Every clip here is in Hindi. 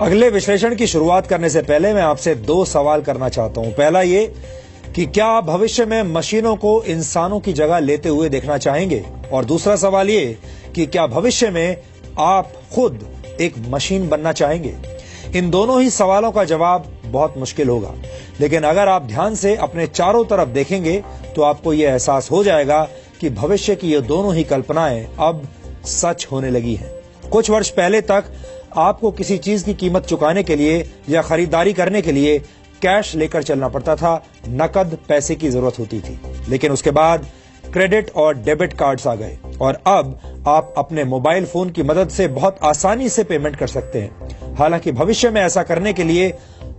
अगले विश्लेषण की शुरुआत करने से पहले मैं आपसे 2 सवाल करना चाहता हूं। पहला ये कि क्या आप भविष्य में मशीनों को इंसानों की जगह लेते हुए देखना चाहेंगे, और दूसरा सवाल ये कि क्या भविष्य में आप खुद एक मशीन बनना चाहेंगे। इन दोनों ही सवालों का जवाब बहुत मुश्किल होगा, लेकिन अगर आप ध्यान से अपने चारों तरफ देखेंगे तो आपको यह एहसास हो जाएगा कि भविष्य की ये दोनों ही कल्पनाएं अब सच होने लगी हैं। कुछ वर्ष पहले तक आपको किसी चीज की कीमत चुकाने के लिए या खरीदारी करने के लिए कैश लेकर चलना पड़ता था, नकद पैसे की जरूरत होती थी। लेकिन उसके बाद क्रेडिट और डेबिट कार्ड्स आ गए और अब आप अपने मोबाइल फोन की मदद से बहुत आसानी से पेमेंट कर सकते हैं। हालांकि भविष्य में ऐसा करने के लिए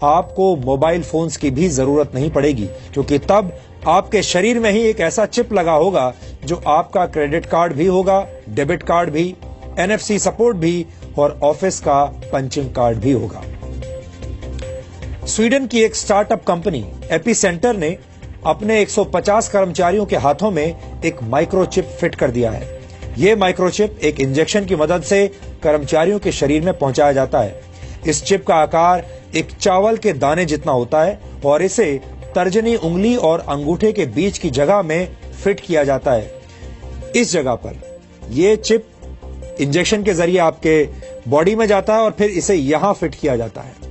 आपको मोबाइल फोन्स की भी जरूरत नहीं पड़ेगी, क्योंकि तब आपके शरीर में ही एक ऐसा चिप लगा होगा जो आपका क्रेडिट कार्ड भी होगा, डेबिट कार्ड भी, NFC सपोर्ट भी और ऑफिस का पंचिंग कार्ड भी होगा। स्वीडन की एक स्टार्टअप कंपनी एपीसेंटर ने अपने 150 कर्मचारियों के हाथों में एक माइक्रोचिप फिट कर दिया है। यह माइक्रोचिप एक इंजेक्शन की मदद से कर्मचारियों के शरीर में पहुंचाया जाता है। इस चिप का आकार एक चावल के दाने जितना होता है और इसे तर्जनी उंगली और अंगूठे के बीच की जगह में फिट किया जाता है। इस जगह पर यह चिप इंजेक्शन के जरिए आपके बॉडी में जाता है और फिर इसे यहां फिट किया जाता है।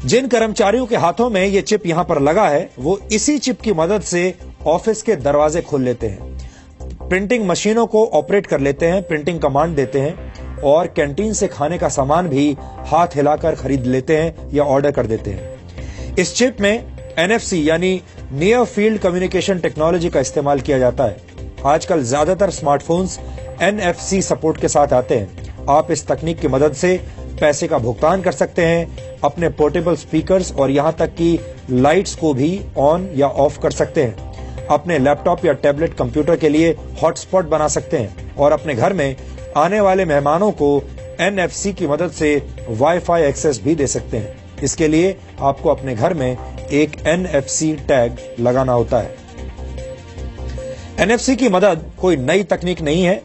जिन कर्मचारियों के हाथों में यह चिप यहां पर लगा है, वो इसी चिप की मदद से ऑफिस के दरवाजे खोल लेते हैं, प्रिंटिंग मशीनों को ऑपरेट कर लेते हैं, प्रिंटिंग कमांड देते हैं और कैंटीन से खाने का सामान भी हाथ हिलाकर खरीद लेते हैं या ऑर्डर कर देते हैं। इस चिप में NFC यानी नियर फील्ड कम्युनिकेशन टेक्नोलॉजी का इस्तेमाल किया जाता है। आजकल ज्यादातर स्मार्टफोन्स NFC सपोर्ट के साथ आते हैं। आप इस तकनीक की मदद से पैसे का भुगतान कर सकते हैं, अपने पोर्टेबल स्पीकर्स और यहां तक कि लाइट्स को भी ऑन या ऑफ कर सकते हैं, अपने लैपटॉप या टैबलेट कंप्यूटर के लिए हॉटस्पॉट बना सकते हैं और अपने घर में आने वाले मेहमानों को NFC की मदद से वाईफाई एक्सेस भी दे सकते हैं। इसके लिए आपको अपने घर में एक NFC टैग लगाना होता है। NFC की मदद कोई नई तकनीक नहीं है,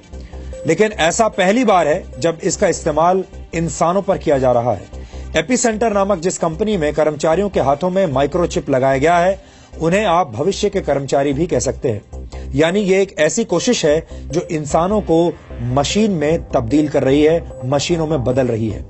लेकिन ऐसा पहली बार है जब इसका इस्तेमाल इंसानों पर किया जा रहा है। एपीसेंटर नामक जिस कंपनी में कर्मचारियों के हाथों में माइक्रोचिप लगाया गया है, उन्हें आप भविष्य के कर्मचारी भी कह सकते हैं। यानी ये एक ऐसी कोशिश है जो इंसानों को मशीन में तब्दील कर रही है, मशीनों में बदल रही है।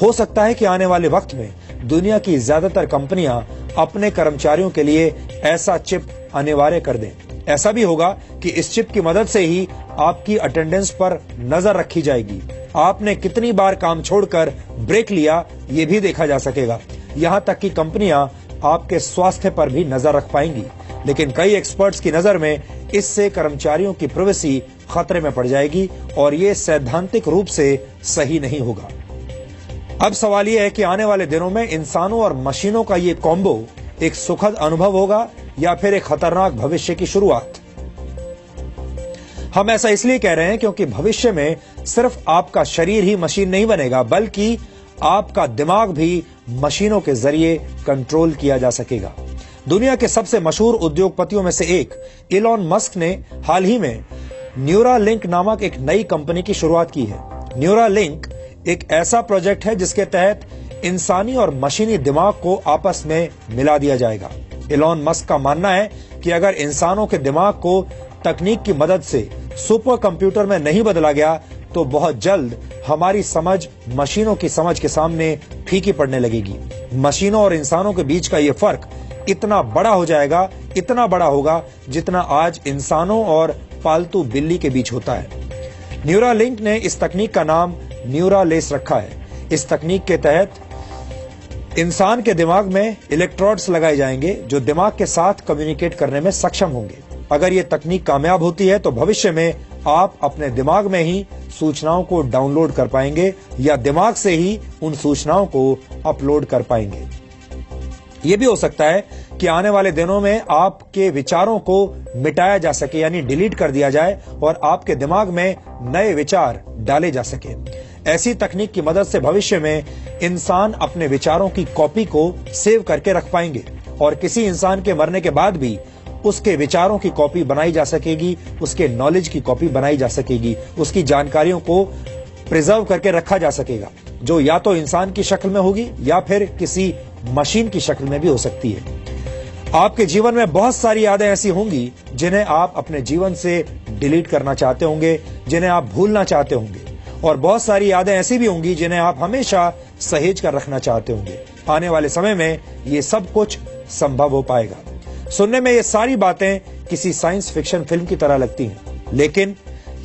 हो सकता है कि आने वाले वक्त में दुनिया की ज्यादातर कंपनियां अपने कर्मचारियों के लिए ऐसा चिप अनिवार्य कर दें। ऐसा भी होगा कि इस चिप की मदद से ही आपकी अटेंडेंस पर नजर रखी जाएगी। आपने कितनी बार काम छोड़कर ब्रेक लिया, ये भी देखा जा सकेगा। यहां तक कि कंपनियां आपके स्वास्थ्य पर भी नजर रख पाएंगी। लेकिन कई एक्सपर्ट्स की नजर में इससे कर्मचारियों की प्राइवेसी खतरे में पड़ जाएगी और ये सैद्धांतिक रूप से सही नहीं होगा। अब सवाल यह है कि आने वाले दिनों में इंसानों और मशीनों का ये कॉम्बो एक सुखद अनुभव होगा या फिर एक खतरनाक भविष्य की शुरुआत। हम ऐसा इसलिए कह रहे हैं क्योंकि भविष्य में सिर्फ आपका शरीर ही मशीन नहीं बनेगा, बल्कि आपका दिमाग भी मशीनों के जरिए कंट्रोल किया जा सकेगा। दुनिया के सबसे मशहूर उद्योगपतियों में से एक इलॉन मस्क ने हाल ही में न्यूरालिंक नामक एक नई कंपनी की शुरुआत की है। न्यूरालिंक एक ऐसा प्रोजेक्ट है जिसके तहत इंसानी और मशीनी दिमाग को आपस में मिला दिया जाएगा। इलॉन मस्क का मानना है कि अगर इंसानों के दिमाग को तकनीक की मदद से सुपर कंप्यूटर में नहीं बदला गया तो बहुत जल्द हमारी समझ मशीनों की समझ के सामने फीकी पड़ने लगेगी। मशीनों और इंसानों के बीच का यह फर्क इतना बड़ा हो जाएगा, इतना बड़ा होगा जितना आज इंसानों और पालतू बिल्ली के बीच होता है। न्यूरालिंक ने इस तकनीक का नाम न्यूरालेस रखा है। इस तकनीक के तहत इंसान के दिमाग में इलेक्ट्रोड्स लगाए जाएंगे जो दिमाग के साथ कम्युनिकेट करने में सक्षम होंगे। अगर ये तकनीक कामयाब होती है तो भविष्य में आप अपने दिमाग में ही सूचनाओं को डाउनलोड कर पाएंगे या दिमाग से ही उन सूचनाओं को अपलोड कर पाएंगे। ये भी हो सकता है कि आने वाले दिनों में आपके विचारों को मिटाया जा सके, यानी डिलीट कर दिया जाए और आपके दिमाग में नए विचार डाले जा सके। ऐसी तकनीक की मदद से भविष्य में इंसान अपने विचारों की कॉपी को सेव करके रख पाएंगे और किसी इंसान के मरने के बाद भी उसके विचारों की कॉपी बनाई जा सकेगी, उसके नॉलेज की कॉपी बनाई जा सकेगी, उसकी जानकारियों को प्रिजर्व करके रखा जा सकेगा। जो या तो इंसान की शक्ल में होगी या फिर किसी मशीन की शक्ल में भी हो सकती है। आपके जीवन में बहुत सारी यादें ऐसी होंगी जिन्हें आप अपने जीवन से डिलीट करना चाहते होंगे, जिन्हें आप भूलना चाहते होंगे, और बहुत सारी यादें ऐसी भी होंगी जिन्हें आप हमेशा सहेज कर रखना चाहते होंगे। आने वाले समय में ये सब कुछ संभव हो पाएगा। सुनने में ये सारी बातें किसी साइंस फिक्शन फिल्म की तरह लगती हैं, लेकिन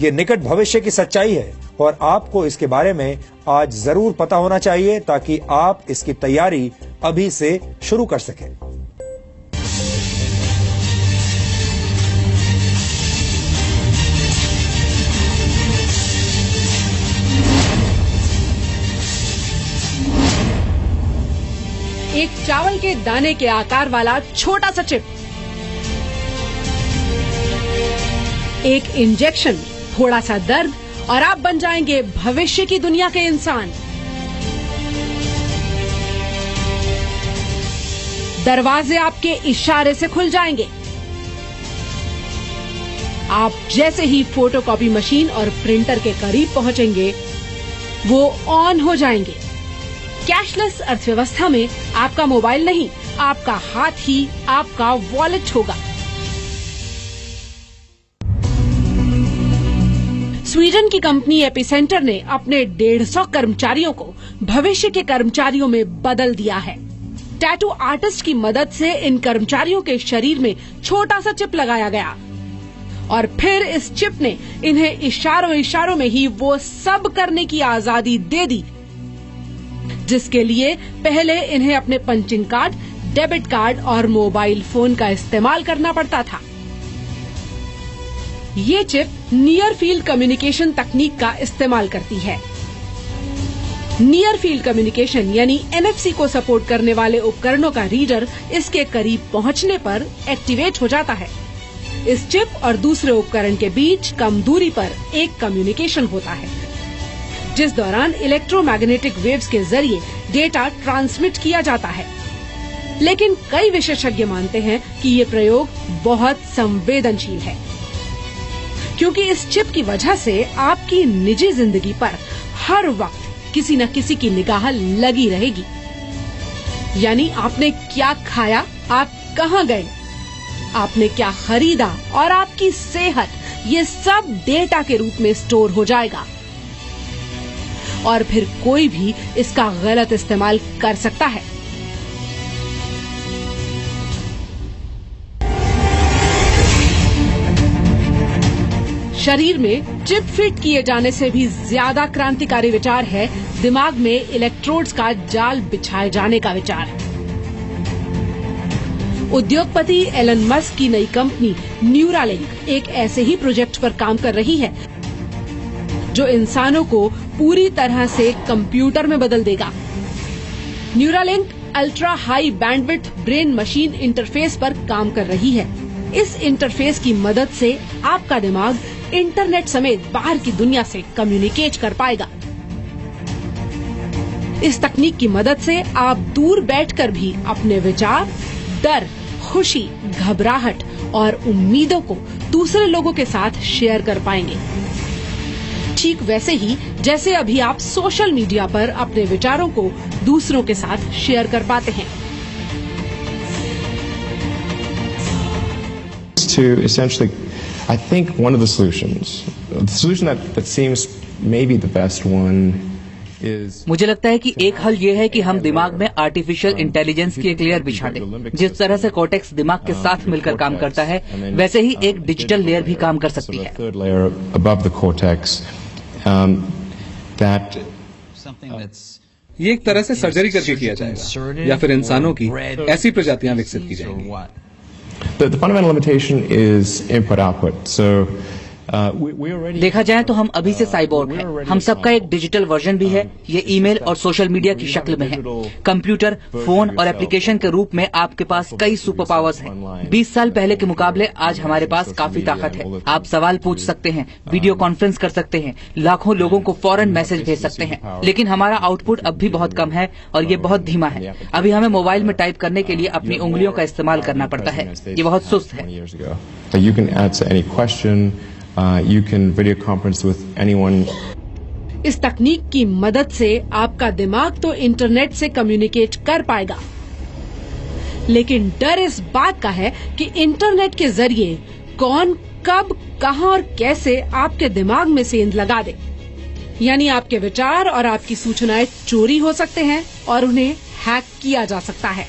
ये निकट भविष्य की सच्चाई है और आपको इसके बारे में आज जरूर पता होना चाहिए ताकि आप इसकी तैयारी अभी से शुरू कर सकें। एक चावल के दाने के आकार वाला छोटा सा चिप, एक इंजेक्शन, थोड़ा सा दर्द और आप बन जाएंगे भविष्य की दुनिया के इंसान। दरवाजे आपके इशारे से खुल जाएंगे। आप जैसे ही फोटोकॉपी मशीन और प्रिंटर के करीब पहुंचेंगे, वो ऑन हो जाएंगे। कैशलेस अर्थव्यवस्था में आपका मोबाइल नहीं, आपका हाथ ही आपका वॉलेट होगा। स्वीडन की कंपनी एपिसेंटर ने अपने 150 कर्मचारियों को भविष्य के कर्मचारियों में बदल दिया है। टैटू आर्टिस्ट की मदद से इन कर्मचारियों के शरीर में छोटा सा चिप लगाया गया और फिर इस चिप ने इन्हें इशारों में ही वो सब करने की आजादी दे दी जिसके लिए पहले इन्हें अपने पंचिंग कार्ड, डेबिट कार्ड और मोबाइल फोन का इस्तेमाल करना पड़ता था। ये चिप नियर फील्ड कम्युनिकेशन तकनीक का इस्तेमाल करती है। नियर फील्ड कम्युनिकेशन यानी NFC को सपोर्ट करने वाले उपकरणों का रीडर इसके करीब पहुंचने पर एक्टिवेट हो जाता है। इस चिप और दूसरे उपकरण के बीच कम दूरी पर एक कम्युनिकेशन होता है जिस दौरान इलेक्ट्रोमैग्नेटिक वेव्स के जरिए डेटा ट्रांसमिट किया जाता है। लेकिन कई विशेषज्ञ मानते हैं कि ये प्रयोग बहुत संवेदनशील है क्योंकि इस चिप की वजह से आपकी निजी जिंदगी पर हर वक्त किसी न किसी की निगाह लगी रहेगी। यानी आपने क्या खाया, आप कहाँ गए, आपने क्या खरीदा और आपकी सेहत, ये सब डेटा के रूप में स्टोर हो जाएगा और फिर कोई भी इसका गलत इस्तेमाल कर सकता है। शरीर में चिप फिट किए जाने से भी ज्यादा क्रांतिकारी विचार है दिमाग में इलेक्ट्रोड्स का जाल बिछाए जाने का विचार। उद्योगपति एलन मस्क की नई कंपनी न्यूरालिंक एक ऐसे ही प्रोजेक्ट पर काम कर रही है जो इंसानों को पूरी तरह से कंप्यूटर में बदल देगा। Neuralink ultra high bandwidth brain machine interface पर काम कर रही है। इस इंटरफेस की मदद से आपका दिमाग इंटरनेट समेत बाहर की दुनिया से कम्युनिकेट कर पाएगा। इस तकनीक की मदद से आप दूर बैठकर भी अपने विचार, डर, खुशी, घबराहट और उम्मीदों को दूसरे लोगों के साथ शेयर कर पाएंगे। ठीक वैसे ही जैसे अभी आप सोशल मीडिया पर अपने विचारों को दूसरों के साथ शेयर कर पाते हैं। To essentially, I think one of the solution that seems maybe the best one is. मुझे लगता है कि एक हल ये है कि हम दिमाग में आर्टिफिशियल इंटेलिजेंस की एक लेयर बिछा दें। जिस तरह से कॉर्टेक्स दिमाग के साथ मिलकर काम करता है, वैसे ही एक डिजिटल लेयर भी काम कर सकती है। ये एक तरह से सर्जरी करके किया जाएगा या फिर इंसानों की ऐसी प्रजातियां विकसित की जाएंगी। The fundamental limitation is input-output. So we already देखा जाए तो हम अभी से साइबोर्ग हैं। हम सबका एक डिजिटल वर्जन भी है। ये ईमेल और सोशल मीडिया की शक्ल में है। कंप्यूटर, फोन और एप्लीकेशन के रूप में आपके पास कई सुपर पावर्स हैं। 20 साल पहले के मुकाबले आज हमारे पास काफी ताकत है। आप सवाल पूछ सकते हैं, वीडियो कॉन्फ्रेंस कर सकते हैं, लाखों लोगों को फौरन मैसेज भेज सकते हैं। लेकिन हमारा आउटपुट अब भी बहुत कम है और ये बहुत धीमा है। अभी हमें मोबाइल में टाइप करने के लिए अपनी उंगलियों का इस्तेमाल करना पड़ता है। ये बहुत सुस्त है। You can answer any question. You can video conference with anyone. इस तकनीक की मदद से आपका दिमाग तो इंटरनेट से कम्युनिकेट कर पाएगा, लेकिन डर इस बात का है कि इंटरनेट के जरिए कौन, कब, कहां और कैसे आपके दिमाग में सेंध लगा दे। यानी आपके विचार और आपकी सूचनाएं चोरी हो सकते हैं और उन्हें हैक किया जा सकता है।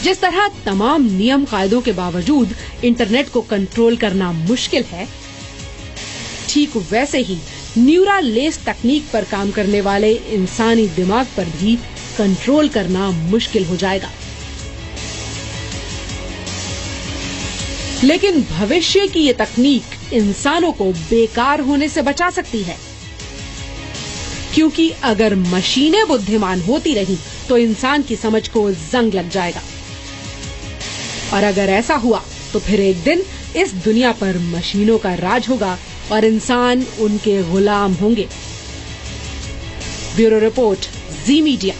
जिस तरह तमाम नियम कायदों के बावजूद इंटरनेट को कंट्रोल करना मुश्किल है, ठीक वैसे ही न्यूरल लेस तकनीक पर काम करने वाले इंसानी दिमाग पर भी कंट्रोल करना मुश्किल हो जाएगा। लेकिन भविष्य की ये तकनीक इंसानों को बेकार होने से बचा सकती है, क्योंकि अगर मशीनें बुद्धिमान होती रही तो इंसान की समझ को जंग लग जाएगा, और अगर ऐसा हुआ तो फिर एक दिन इस दुनिया पर मशीनों का राज होगा और इंसान उनके गुलाम होंगे। ब्यूरो रिपोर्ट, जी मीडिया।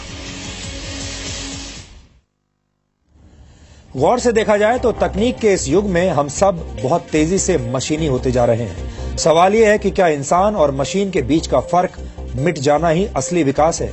गौर से देखा जाए तो तकनीक के इस युग में हम सब बहुत तेजी से मशीनी होते जा रहे हैं। सवाल यह है कि क्या इंसान और मशीन के बीच का फर्क मिट जाना ही असली विकास है?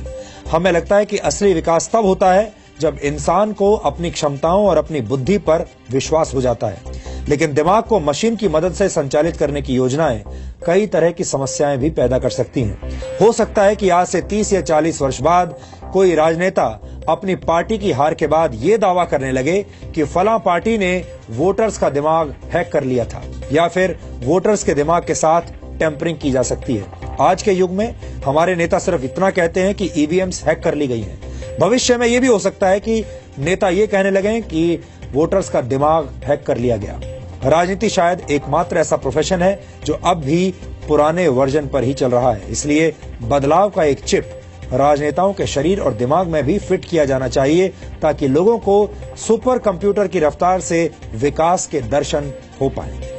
हमें लगता है कि असली विकास तब होता है जब इंसान को अपनी क्षमताओं और अपनी बुद्धि पर विश्वास हो जाता है। लेकिन दिमाग को मशीन की मदद से संचालित करने की योजनाएं कई तरह की समस्याएं भी पैदा कर सकती हैं। हो सकता है कि आज से 30 या 40 वर्ष बाद कोई राजनेता अपनी पार्टी की हार के बाद ये दावा करने लगे कि फलां पार्टी ने वोटर्स का दिमाग हैक कर लिया था, या फिर वोटर्स के दिमाग के साथ टेम्परिंग की जा सकती है। आज के युग में हमारे नेता सिर्फ इतना कहते हैं कि ईवीएम्स हैक कर ली गई हैं। भविष्य में यह भी हो सकता है कि नेता ये कहने लगे कि वोटर्स का दिमाग हैक कर लिया गया। राजनीति शायद एकमात्र ऐसा प्रोफेशन है जो अब भी पुराने वर्जन पर ही चल रहा है। इसलिए बदलाव का एक चिप राजनेताओं के शरीर और दिमाग में भी फिट किया जाना चाहिए, ताकि लोगों को सुपर कंप्यूटर की रफ्तार से विकास के दर्शन हो पाए।